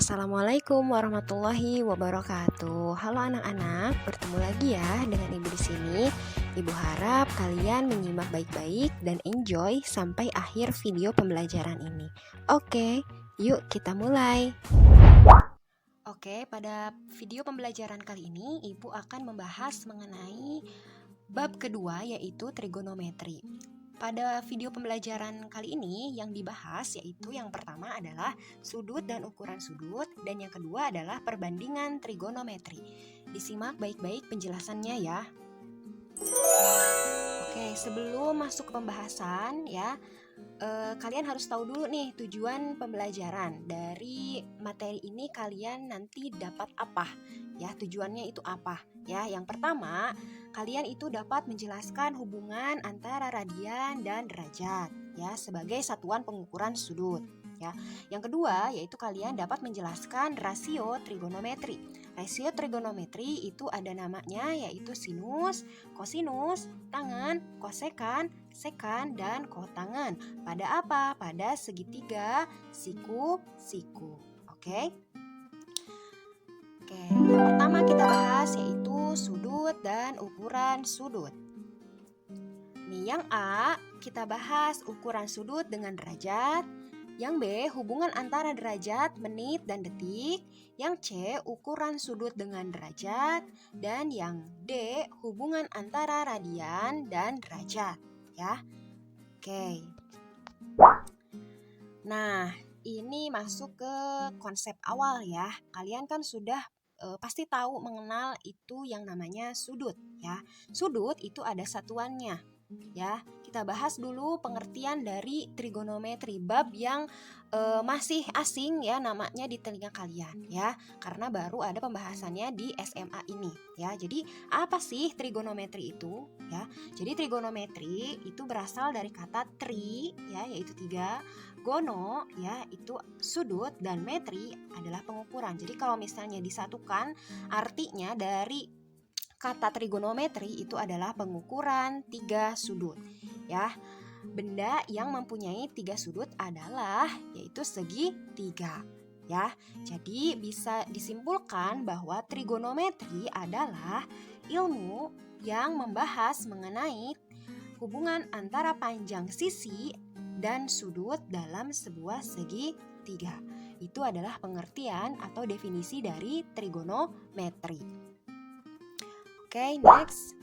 Assalamualaikum warahmatullahi wabarakatuh. Halo anak-anak, bertemu lagi ya dengan Ibu di sini. Ibu harap kalian menyimak baik-baik dan enjoy sampai akhir video pembelajaran ini. Oke, yuk kita mulai. Oke, pada video pembelajaran kali ini Ibu akan membahas mengenai bab kedua, yaitu trigonometri. Pada video pembelajaran kali ini yang dibahas yaitu yang pertama adalah sudut dan ukuran sudut, dan yang kedua adalah perbandingan trigonometri. Disimak baik-baik penjelasannya ya. Oke, sebelum masuk ke pembahasan ya, kalian harus tahu dulu nih tujuan pembelajaran dari materi ini. Kalian nanti dapat apa ya, tujuannya itu apa ya. Yang pertama, kalian itu dapat menjelaskan hubungan antara radian dan derajat ya sebagai satuan pengukuran sudut ya. Yang kedua yaitu kalian dapat menjelaskan rasio trigonometri. Rasio trigonometri itu ada namanya, yaitu sinus, kosinus, tangen, kosekan, sekan, dan kotangen. Pada apa? Pada segitiga, siku. Oke? Oke, yang pertama kita bahas yaitu sudut dan ukuran sudut. Nih, yang A kita bahas ukuran sudut dengan derajat. Yang B, hubungan antara derajat, menit, dan detik. Yang C, ukuran sudut dengan derajat. Dan yang D, hubungan antara radian dan derajat ya. Oke. Nah, ini masuk ke konsep awal ya. Kalian kan sudah pasti tahu mengenal itu yang namanya sudut ya. Sudut itu ada satuannya ya. Kita bahas dulu pengertian dari trigonometri, bab yang masih asing ya namanya di telinga kalian ya, karena baru ada pembahasannya di SMA ini ya. Jadi apa sih trigonometri itu ya? Jadi trigonometri itu berasal dari kata tri ya, yaitu 3, gono ya itu sudut, dan metri adalah pengukuran. Jadi kalau misalnya disatukan, artinya dari kata trigonometri itu adalah pengukuran 3 sudut ya. Benda yang mempunyai 3 sudut adalah yaitu segitiga ya. Jadi bisa disimpulkan bahwa trigonometri adalah ilmu yang membahas mengenai hubungan antara panjang sisi dan sudut dalam sebuah segitiga. Itu adalah pengertian atau definisi dari trigonometri. Oke, next.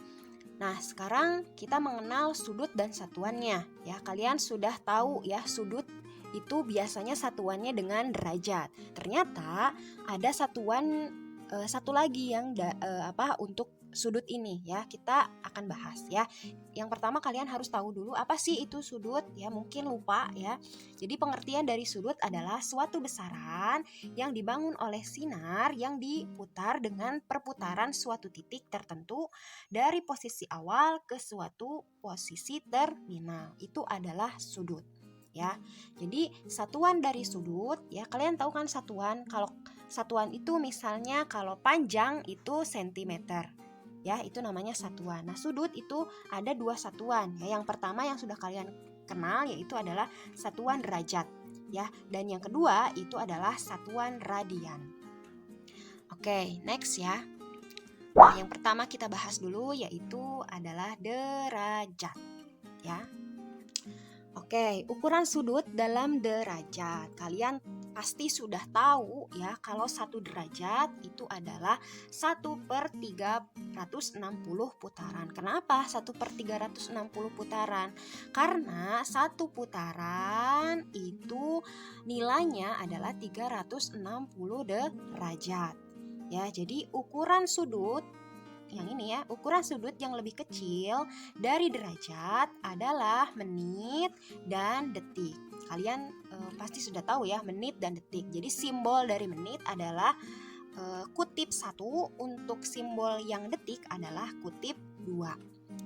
Nah, sekarang kita mengenal sudut dan satuannya ya. Kalian sudah tahu ya, sudut itu biasanya satuannya dengan derajat. Ternyata ada satuan satu lagi yang untuk sudut ini ya, kita akan bahas ya. Yang pertama kalian harus tahu dulu apa sih itu sudut ya, mungkin lupa ya. Jadi pengertian dari sudut adalah suatu besaran yang dibangun oleh sinar yang diputar dengan perputaran suatu titik tertentu dari posisi awal ke suatu posisi terminal. Itu adalah sudut ya. Jadi satuan dari sudut ya, kalian tahu kan satuan, kalau satuan itu misalnya kalau panjang itu sentimeter ya, itu namanya satuan. Nah, sudut itu ada 2 satuan ya. Yang pertama yang sudah kalian kenal yaitu adalah satuan derajat ya, dan yang kedua itu adalah satuan radian. Oke, next ya. Nah, yang pertama kita bahas dulu yaitu adalah derajat ya. Oke, ukuran sudut dalam derajat. Kalian pasti sudah tahu ya, kalau 1 derajat itu adalah 1/360 putaran. Kenapa 1/360 putaran? Karena 1 putaran itu nilainya adalah 360 derajat. Ya, jadi ukuran sudut yang ini ya, ukuran sudut yang lebih kecil dari derajat adalah menit dan detik. Kalian pasti sudah tahu ya, menit dan detik. Jadi simbol dari menit adalah kutip 1, untuk simbol yang detik adalah kutip 2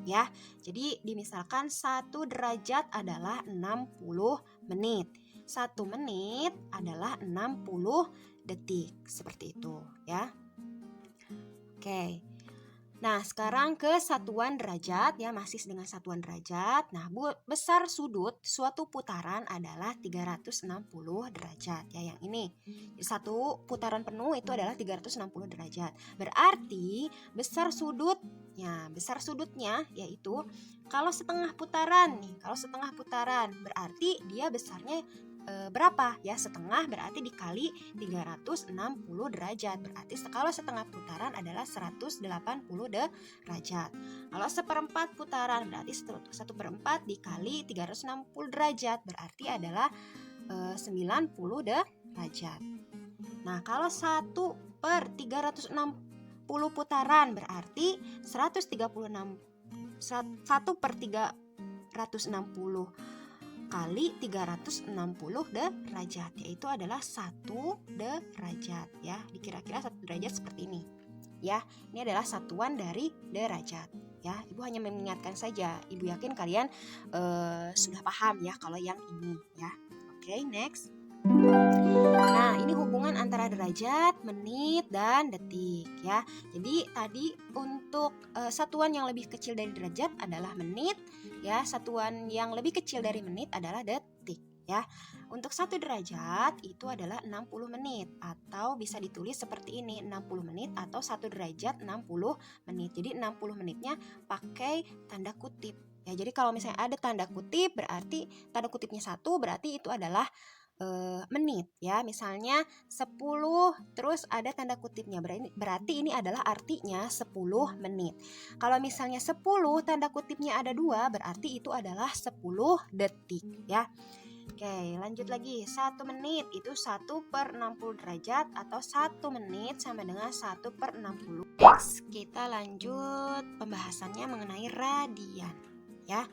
ya. Jadi dimisalkan 1 derajat adalah 60 menit. 1 menit adalah 60 detik. Seperti itu ya. Oke. Nah, sekarang ke satuan derajat ya, masih dengan satuan derajat. Nah, besar sudut suatu putaran adalah 360 derajat ya, yang ini. Satu putaran penuh itu adalah 360 derajat. Berarti besar sudutnya yaitu kalau setengah putaran nih, berarti dia besarnya berapa ya, setengah berarti dikali 360 derajat, berarti kalau setengah putaran adalah 180 derajat. Kalau seperempat putaran berarti 1/4 dikali 360 derajat berarti adalah 90 derajat. Nah, kalau 1/360 putaran berarti 1/360 kali 360 derajat, yaitu adalah 1 derajat ya. Dikira-kira 1 derajat seperti ini. Ya, ini adalah satuan dari derajat. Ya, Ibu hanya mengingatkan saja. Ibu yakin kalian sudah paham ya kalau yang ini ya. Oke, next. Nah, ini hubungan antara derajat, menit, dan detik ya. Jadi tadi untuk satuan yang lebih kecil dari derajat adalah menit ya. Satuan yang lebih kecil dari menit adalah detik ya. Untuk 1 derajat itu adalah 60 menit atau bisa ditulis seperti ini, 60 menit atau 1 derajat 60 menit. Jadi 60 menitnya pakai tanda kutip. Ya, jadi kalau misalnya ada tanda kutip berarti tanda kutipnya 1 berarti itu adalah menit ya. Misalnya 10 terus ada tanda kutipnya, berarti ini adalah artinya 10 menit. Kalau misalnya 10 tanda kutipnya ada 2 berarti itu adalah 10 detik ya. Oke, lanjut lagi. 1 menit itu 1/60 derajat atau 1 menit sama dengan 1/60. Next, kita lanjut pembahasannya mengenai radian ya.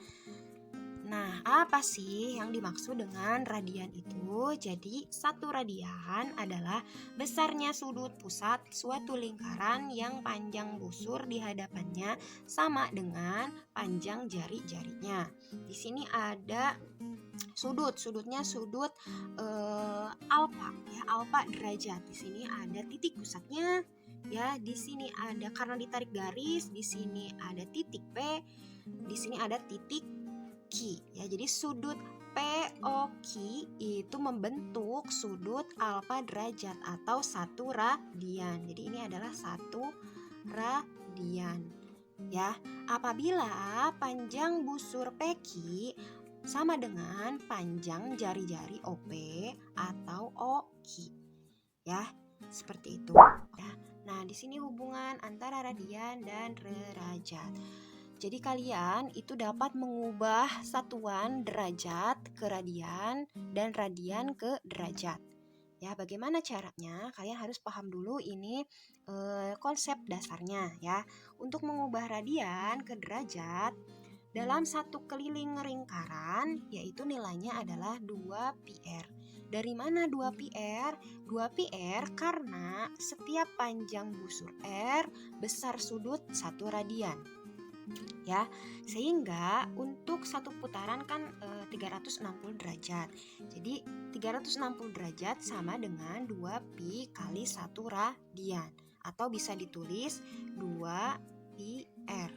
Nah, apa sih yang dimaksud dengan radian itu? Jadi, 1 radian adalah besarnya sudut pusat suatu lingkaran yang panjang busur di hadapannya sama dengan panjang jari-jarinya. Di sini ada sudutnya sudut alfa ya, alfa derajat. Di sini ada titik pusatnya ya, di sini ada karena ditarik garis, di sini ada titik P, di sini ada titik Q ya. Jadi sudut POQ itu membentuk sudut alfa derajat atau 1 radian. Jadi ini adalah 1 radian ya. Apabila panjang busur PQ sama dengan panjang jari-jari OP atau OQ ya, seperti itu ya. Nah, di sini hubungan antara radian dan derajat. Jadi kalian itu dapat mengubah satuan derajat ke radian dan radian ke derajat. Ya, bagaimana caranya? Kalian harus paham dulu ini konsep dasarnya ya. Untuk mengubah radian ke derajat dalam 1 keliling lingkaran yaitu nilainya adalah 2πr. Dari mana 2πr? 2πr karena setiap panjang busur R besar sudut 1 radian. Ya, sehingga untuk 1 putaran kan 360 derajat. Jadi 360 derajat sama dengan 2pi kali 1 radian atau bisa ditulis 2πr.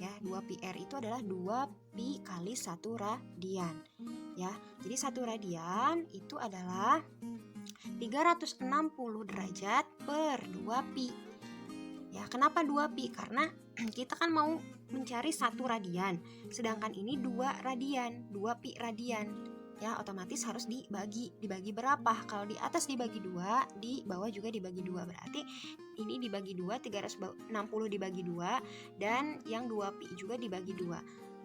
Ya, 2πr itu adalah 2pi kali 1 radian. Ya, jadi 1 radian itu adalah 360 derajat per 2pi. Ya, kenapa 2pi? Karena kita kan mau mencari 1 radian, sedangkan ini 2 radian, 2pi radian. Ya, otomatis harus dibagi berapa? Kalau di atas dibagi 2, di bawah juga dibagi 2. Berarti ini dibagi 2, 360 dibagi 2 dan yang 2pi juga dibagi 2.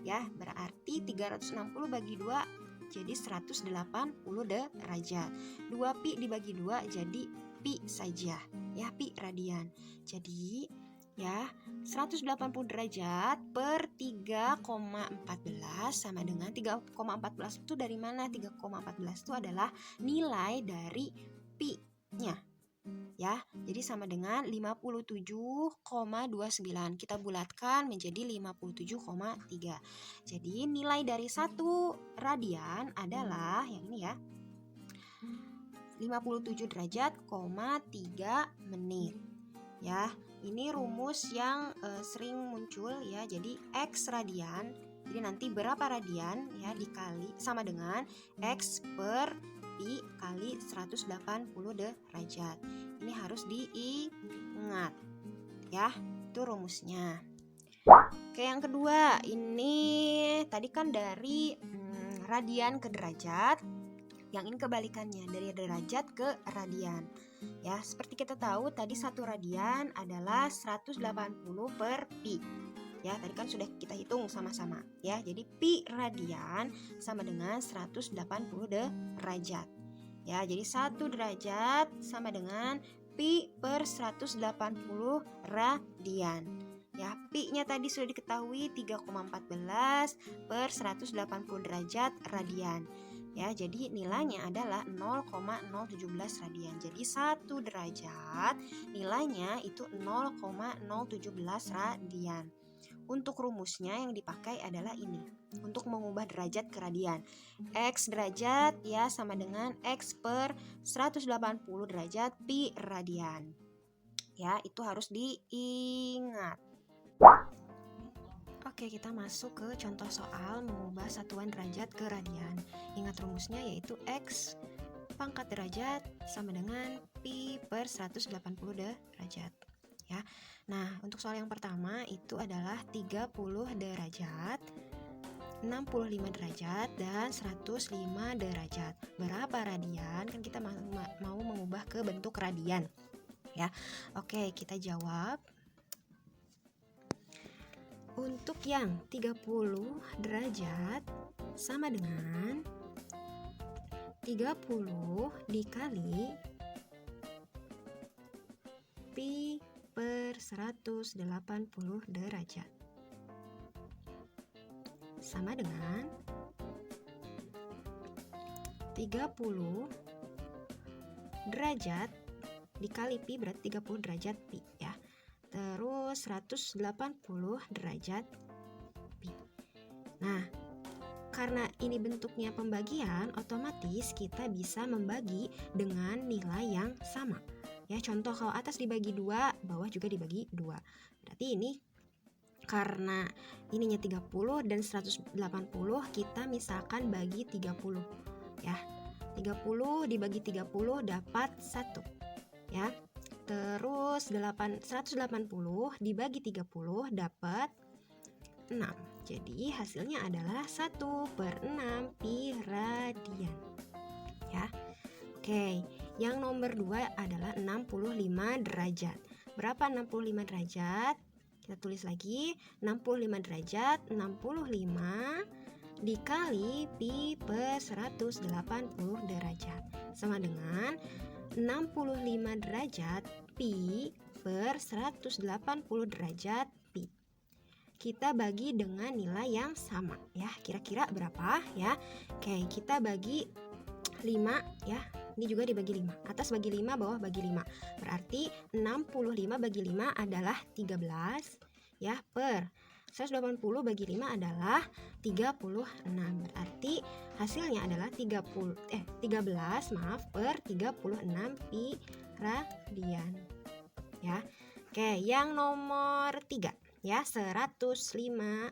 Ya, berarti 360 bagi 2 jadi 180 derajat. 2pi dibagi 2 jadi pi saja. Ya, pi radian. Jadi ya, 180 derajat per 3,14 sama dengan 3,14 itu dari mana? 3,14 itu adalah nilai dari pi-nya. Ya, jadi sama dengan 57,29. Kita bulatkan menjadi 57,3. Jadi nilai dari 1 radian adalah yang ini ya. 57 derajat, 3 menit. ya. Ini rumus yang sering muncul ya. Jadi X radian, jadi nanti berapa radian ya dikali sama dengan X per pi kali 180 derajat. Ini harus diingat ya, itu rumusnya. Oke, yang kedua, ini tadi kan dari radian ke derajat. Yang ini kebalikannya, dari derajat ke radian. Ya, seperti kita tahu tadi satu radian adalah 180 per pi. Ya, tadi kan sudah kita hitung sama-sama ya. Jadi pi radian sama dengan 180 derajat. Ya, jadi 1 derajat sama dengan pi per 180 radian. Ya, pi-nya tadi sudah diketahui 3,14 per 180 derajat radian. Ya, jadi nilainya adalah 0,017 radian. Jadi 1 derajat nilainya itu 0,017 radian. Untuk rumusnya yang dipakai adalah ini. Untuk mengubah derajat ke radian. X derajat ya sama dengan X per 180 derajat pi radian. Ya, itu harus diingat. Oke, kita masuk ke contoh soal mengubah satuan derajat ke radian. Ingat rumusnya yaitu X pangkat derajat sama dengan pi per 180 derajat. Ya. Nah, untuk soal yang pertama itu adalah 30 derajat, 65 derajat, dan 105 derajat. Berapa radian? Kan kita mau mengubah ke bentuk radian. Ya. Oke, kita jawab. Untuk yang 30 derajat sama dengan 30 dikali pi per 180 derajat sama dengan 30 derajat dikali pi berarti 30 derajat pi ya. Terus 180 derajat pi. Nah, karena ini bentuknya pembagian, otomatis kita bisa membagi dengan nilai yang sama. Ya, contoh kalau atas dibagi 2, bawah juga dibagi 2. Berarti ini karena ininya 30 dan 180, kita misalkan bagi 30. Ya. 30 dibagi 30 dapat 1. Ya. Terus 180 dibagi 30 dapat 6. Jadi hasilnya adalah 1 per 6 pi radian. Ya. Oke, yang nomor 2 adalah 65 derajat. Berapa 65 derajat? Kita tulis lagi, 65 derajat, 65 dikali pi per 180 derajat. Sama dengan 65 derajat pi per 180 derajat pi. Kita bagi dengan nilai yang sama ya. Kira-kira berapa ya? Oke, kita bagi 5 ya. Ini juga dibagi 5. Atas bagi 5, bawah bagi 5. Berarti 65 bagi 5 adalah 13 ya, per 180 bagi 5 adalah 36. Berarti hasilnya adalah 13 per 36 pi radian. Ya. Oke, yang nomor 3 ya, 105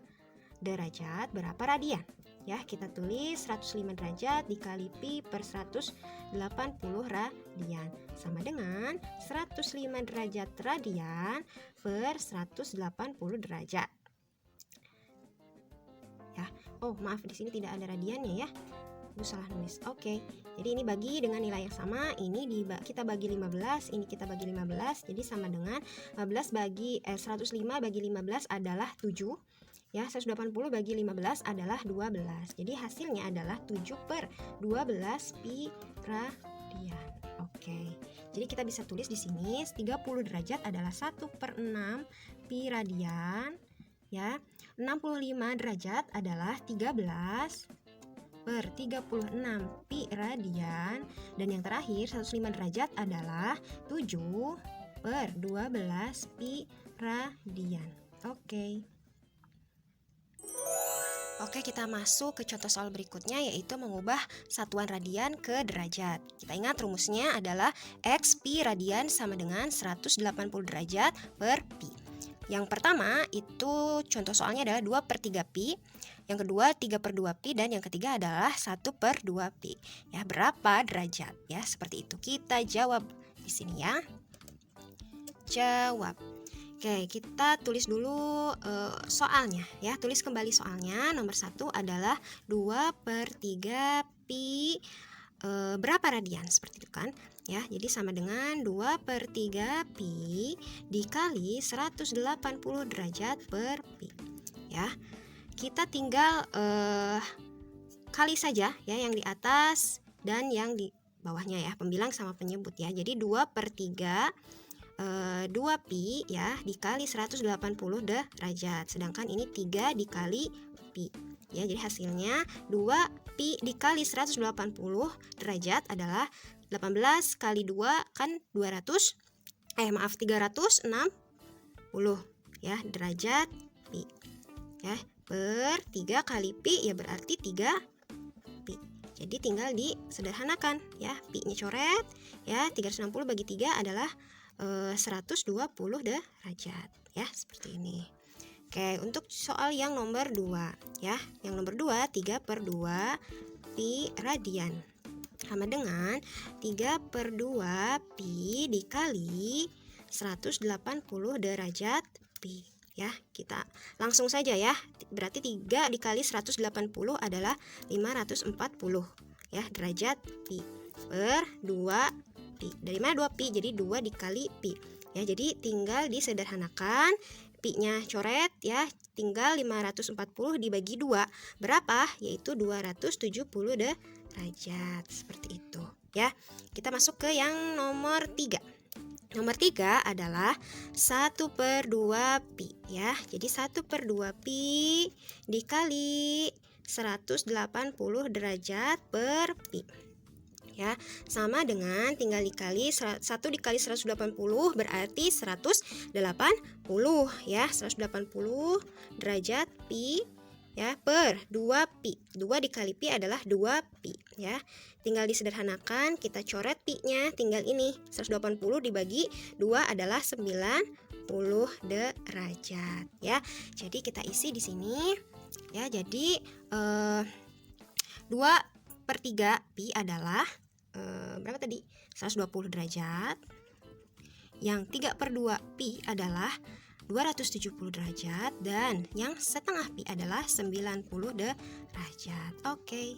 derajat berapa radian? Ya, kita tulis 105 derajat dikali pi per 180 radian sama dengan 105 derajat radian per 180 derajat. Ya. Oh, maaf, di sini tidak ada radiannya ya. Aku salah nulis. Oke. Jadi ini bagi dengan nilai yang sama. Ini kita bagi 15, ini kita bagi 15. Jadi sama dengan 105 bagi 15 adalah 7. Ya, 180 bagi 15 adalah 12. Jadi hasilnya adalah 7 per 12 pi radian. Oke. Jadi kita bisa tulis di sini 30 derajat adalah 1 per 6 pi radian. Ya. 65 derajat adalah 13 per 36 pi radian. Dan yang terakhir 105 derajat adalah 7 per 12 pi radian. Oke. Oke, kita masuk ke contoh soal berikutnya, yaitu mengubah satuan radian ke derajat. Kita ingat rumusnya adalah X pi radian sama dengan 180 derajat per pi. Yang pertama itu contoh soalnya adalah 2/3 pi. Yang kedua 3/2 pi, dan yang ketiga adalah 1/2 pi. Ya, berapa derajat? Ya, seperti itu. Kita jawab di sini ya. Jawab. Oke, kita tulis dulu soalnya ya. Tulis kembali soalnya. Nomor 1 adalah 2/3 pi berapa radian, seperti itu kan ya. Jadi sama dengan 2/3 pi dikali 180 derajat per pi ya. Kita tinggal kali saja ya yang di atas dan yang di bawahnya ya, pembilang sama penyebut ya. Jadi 2/3 2 pi ya dikali 180 derajat, sedangkan ini 3 dikali pi ya. Jadi hasilnya 2 pi dikali 180 derajat adalah 18 kali 2 kan 360 ya derajat pi ya, per 3 kali pi ya berarti 3 pi. Jadi tinggal disederhanakan ya, pi-nya coret ya. 360 bagi 3 adalah 120 derajat ya, seperti ini. Oke, untuk soal yang nomor 2 ya. Yang nomor 2 3/2 pi radian sama dengan 3/2 pi dikali 180 derajat pi ya. Kita langsung saja ya. Berarti 3 dikali 180 adalah 540 ya derajat pi per 2 pi. Dari mana 2 pi? Jadi 2 dikali pi ya. Jadi tinggal disederhanakan, pi-nya coret ya, tinggal 540 dibagi 2 berapa? Yaitu 270 derajat, seperti itu ya. Kita masuk ke yang nomor 3. Nomor 3 adalah 1/2 pi ya. Jadi 1/2 pi dikali 180 derajat per pi ya, sama dengan tinggal dikali 1 dikali 180 berarti 180 ya. 180 derajat pi ya per 2 pi. 2 dikali pi adalah 2 pi ya. Tinggal disederhanakan, kita coret pi-nya, tinggal ini 180 dibagi 2 adalah 90 derajat ya. Jadi kita isi di sini ya. Jadi 2/3 pi adalah berapa tadi? 120 derajat. Yang 3/2 pi adalah 270 derajat, dan yang setengah pi adalah 90 derajat. Oke.